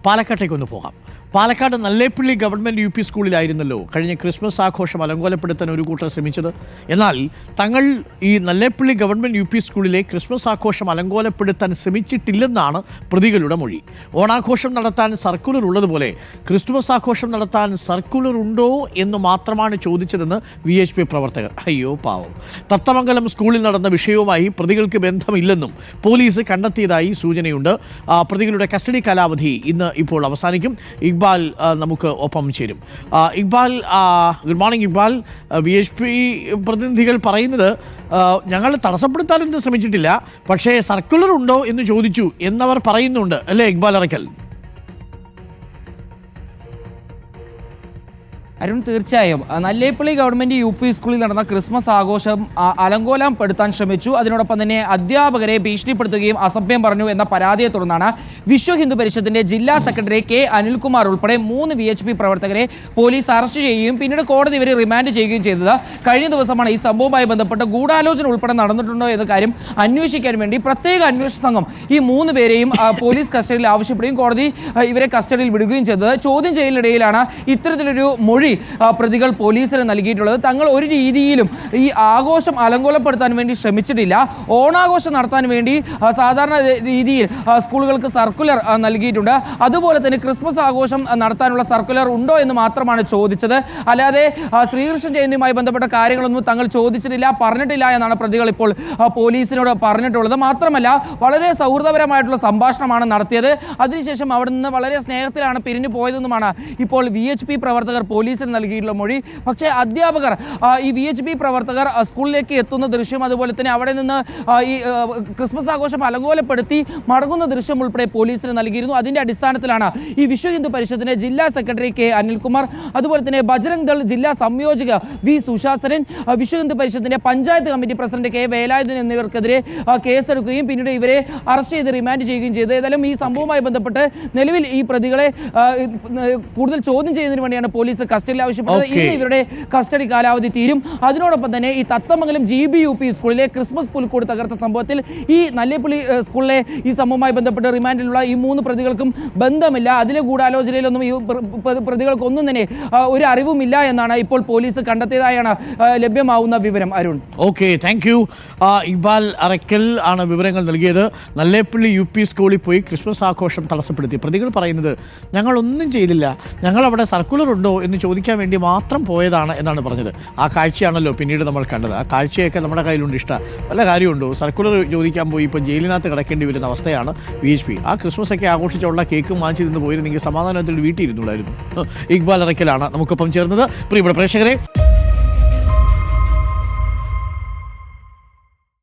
പാലക്കാട്ടേക്കൊന്ന് പോകാം. Palakkad Nallepilly government U P സ്കൂളിലായിരുന്നല്ലോ കഴിഞ്ഞ ക്രിസ്മസ് ആഘോഷം അലങ്കോലപ്പെടുത്താൻ ഒരു കൂട്ടർ ശ്രമിച്ചത്. എന്നാൽ തങ്ങൾ ഈ നല്ലേപ്പള്ളി ഗവൺമെൻറ് യു പി സ്കൂളിലെ ക്രിസ്മസ് ആഘോഷം അലങ്കോലപ്പെടുത്താൻ ശ്രമിച്ചിട്ടില്ലെന്നാണ് പ്രതികളുടെ മൊഴി. ഓണാഘോഷം നടത്താൻ സർക്കുലർ ഉള്ളതുപോലെ ക്രിസ്മസ് ആഘോഷം നടത്താൻ സർക്കുലർ ഉണ്ടോ എന്ന് മാത്രമാണ് ചോദിച്ചതെന്ന് VHP പ്രവർത്തകർ. അയ്യോ പാവം. തത്തമംഗലം സ്കൂളിൽ നടന്ന വിഷയവുമായി പ്രതികൾക്ക് ബന്ധമില്ലെന്നും പോലീസ് കണ്ടെത്തിയതായി സൂചനയുണ്ട്. പ്രതികളുടെ കസ്റ്റഡി കാലാവധി ഇന്ന് ഇപ്പോൾ അവസാനിക്കും. ഇക്ബാൽ നമുക്ക് ഒപ്പം ചേരും. Iqbal, good morning Iqbal. VHP പ്രതിനിധികൾ പറയുന്നത് ഞങ്ങൾ തടസ്സപ്പെടുത്താനൊന്നും ശ്രമിച്ചിട്ടില്ല, പക്ഷേ സർക്കുലർ ഉണ്ടോ എന്ന് ചോദിച്ചു എന്നവർ പറയുന്നുണ്ട്, അല്ലേ ഇക്ബാൽ അറക്കൽ? അരുൺ, തീർച്ചയായും നല്ലേപ്പള്ളി ഗവൺമെൻറ് UP സ്കൂളിൽ നടന്ന ക്രിസ്മസ് ആഘോഷം അലങ്കോലപ്പെടുത്താൻ ശ്രമിച്ചു. അതിനോടൊപ്പം തന്നെ അധ്യാപകരെ ഭീഷണിപ്പെടുത്തുകയും അസഭ്യം പറഞ്ഞു എന്ന പരാതിയെ തുടർന്നാണ് വിശ്വ ഹിന്ദു പരിഷത്തിന്റെ ജില്ലാ സെക്രട്ടറി K അനിൽകുമാർ ഉൾപ്പെടെ 3 VHP പ്രവർത്തകരെ പോലീസ് അറസ്റ്റ് ചെയ്യുകയും പിന്നീട് കോടതി ഇവരെ റിമാൻഡ് ചെയ്യുകയും ചെയ്തത്. കഴിഞ്ഞ ദിവസമാണ് ഈ സംഭവവുമായി ബന്ധപ്പെട്ട് ഗൂഢാലോചന ഉൾപ്പെടെ നടന്നിട്ടുണ്ടോ എന്ന കാര്യം അന്വേഷിക്കാൻ വേണ്ടി പ്രത്യേക അന്വേഷണ സംഘം ഈ 3 പേരെയും പോലീസ് കസ്റ്റഡിയിൽ ആവശ്യപ്പെടുകയും കോടതി ഇവരെ കസ്റ്റഡിയിൽ വിടുകയും ചെയ്തത്. ചോദ്യം ചെയ്യലിനിടയിലാണ് ഇത്തരത്തിലൊരു മൊഴി പ്രതികൾ പോലീസിന് നൽകിയിട്ടുള്ളത്. തങ്ങൾ ഒരു രീതിയിലും ഈ ആഘോഷം അലങ്കോലപ്പെടുത്താൻ വേണ്ടി ശ്രമിച്ചിട്ടില്ല. ഓണാഘോഷം നടത്താൻ വേണ്ടി സാധാരണ രീതിയിൽ സ്കൂളുകൾക്ക് സർക്കുലർ നൽകിയിട്ടുണ്ട്. അതുപോലെ തന്നെ ക്രിസ്മസ് ആഘോഷം നടത്താനുള്ള സർക്കുലർ ഉണ്ടോ എന്ന് മാത്രമാണ് ചോദിച്ചത്. അല്ലാതെ ശ്രീകൃഷ്ണ ജയന്തിയുമായി ബന്ധപ്പെട്ട കാര്യങ്ങളൊന്നും തങ്ങൾ ചോദിച്ചിട്ടില്ല, പറഞ്ഞിട്ടില്ല എന്നാണ് പ്രതികൾ ഇപ്പോൾ പോലീസിനോട് പറഞ്ഞിട്ടുള്ളത്. മാത്രമല്ല, വളരെ സൗഹൃദപരമായിട്ടുള്ള സംഭാഷണമാണ് നടത്തിയത്. അതിനുശേഷം അവിടെ നിന്ന് വളരെ സ്നേഹത്തിലാണ് പിരിഞ്ഞു പോയതെന്നുമാണ് ഇപ്പോൾ VHP പ്രവർത്തകർ പോലീസിന് നൽകിയിട്ടുള്ള മൊഴി. പക്ഷേ അധ്യാപകർ ഈ VHP പ്രവർത്തകർ സ്കൂളിലേക്ക് എത്തുന്ന ദൃശ്യം, അതുപോലെ തന്നെ അവിടെ നിന്ന് ഈ ക്രിസ്മസ് ആഘോഷം അലങ്കോലപ്പെടുത്തി മടങ്ങുന്ന ദൃശ്യം ഉൾപ്പെടെ പോലീസിന് നൽകിയിരുന്നു. അതിന്റെ അടിസ്ഥാനത്തിലാണ് ഈ വിശ്വ ഹിന്ദു പരിഷത്തിന്റെ ജില്ലാ സെക്രട്ടറി K അനിൽകുമാർ, അതുപോലെ തന്നെ ബജരംഗ് ദൾ ജില്ലാ സംയോജക V സുശാസനൻ, വിശ്വ ഹിന്ദു പരിഷത്തിന്റെ panchayat committee president K Velayudhan എന്നിവർക്കെതിരെ കേസെടുക്കുകയും പിന്നീട് ഇവരെ അറസ്റ്റ് ചെയ്ത് റിമാൻഡ് ചെയ്യുകയും ചെയ്തു. ഏതായാലും ഈ സംഭവവുമായി ബന്ധപ്പെട്ട് നിലവിൽ ഈ പ്രതികളെ കൂടുതൽ ചോദ്യം ചെയ്യുന്നതിന് വേണ്ടിയാണ് പോലീസ് കസ്റ്റഡിയിൽ ആവശ്യപ്പെട്ടത്. ഇന്ന് ഇവരുടെ കസ്റ്റഡി കാലാവധി തീരും. അതിനോടൊപ്പം തന്നെ ഈ തത്തമംഗലം GBUP സ്കൂളിലെ ക്രിസ്മസ് പുൽക്കൂട് തകർത്ത സംഭവത്തിൽ ഈ നല്ലേപ്പള്ളി സ്കൂളിലെ ഈ സംഭവവുമായി ബന്ധപ്പെട്ട് റിമാൻഡിലുള്ള ഈ 3 പ്രതികൾക്കും ബന്ധമില്ല. അതിലെ ഗൂഢാലോചനയിലൊന്നും ഈ പ്രതികൾക്കൊന്നും തന്നെ ഒരു അറിവുമില്ല എന്നാണ് ഇപ്പോൾ പോലീസ് കണ്ടെത്തിയതായാണ് ലഭ്യമാവുന്ന വിവരം. Arun, okay, thank you. Iqbal Arakkal ആണ് വിവരങ്ങൾ നൽകിയത്. നല്ലേപ്പള്ളി UP സ്കൂളിൽ പോയി ക്രിസ്മസ് ആഘോഷം തടസ്സപ്പെടുത്തി. പ്രതികൾ പറയുന്നത് ഞങ്ങളൊന്നും ചെയ്തില്ല, ഞങ്ങൾ അവിടെ സർക്കുലർ ഉണ്ടോ എന്ന് ചോദിക്കാൻ വേണ്ടി മാത്രം പോയതാണ് എന്നാണ് പറഞ്ഞത്. ആ കാഴ്ചയാണല്ലോ പിന്നീട് നമ്മൾ കണ്ടത്. ആ കാഴ്ചയൊക്കെ നമ്മുടെ കയ്യിലുണ്ട്. വല്ല കാര്യമുണ്ടോ? സർക്കുലർ ചോദിക്കാൻ പോയി ഇപ്പോൾ ജയിലിനകത്ത് കിടക്കേണ്ടി വരുന്ന അവസ്ഥയാണ് VHP. ആ ക്രിസ്മസ് ഒക്കെ ആഘോഷിച്ചുള്ള കേക്കും വാങ്ങിച്ചു നിന്ന് പോയിരുന്നെങ്കിൽ സമാധാനത്തിൽ വീട്ടിൽ ഇരുന്നുള്ളായിരുന്നു. ഇക്ബാൽ അറക്കലാണ് നമുക്കൊപ്പം ചേർന്നത്. പ്രിയപ്പെട്ട പ്രേക്ഷകരെ,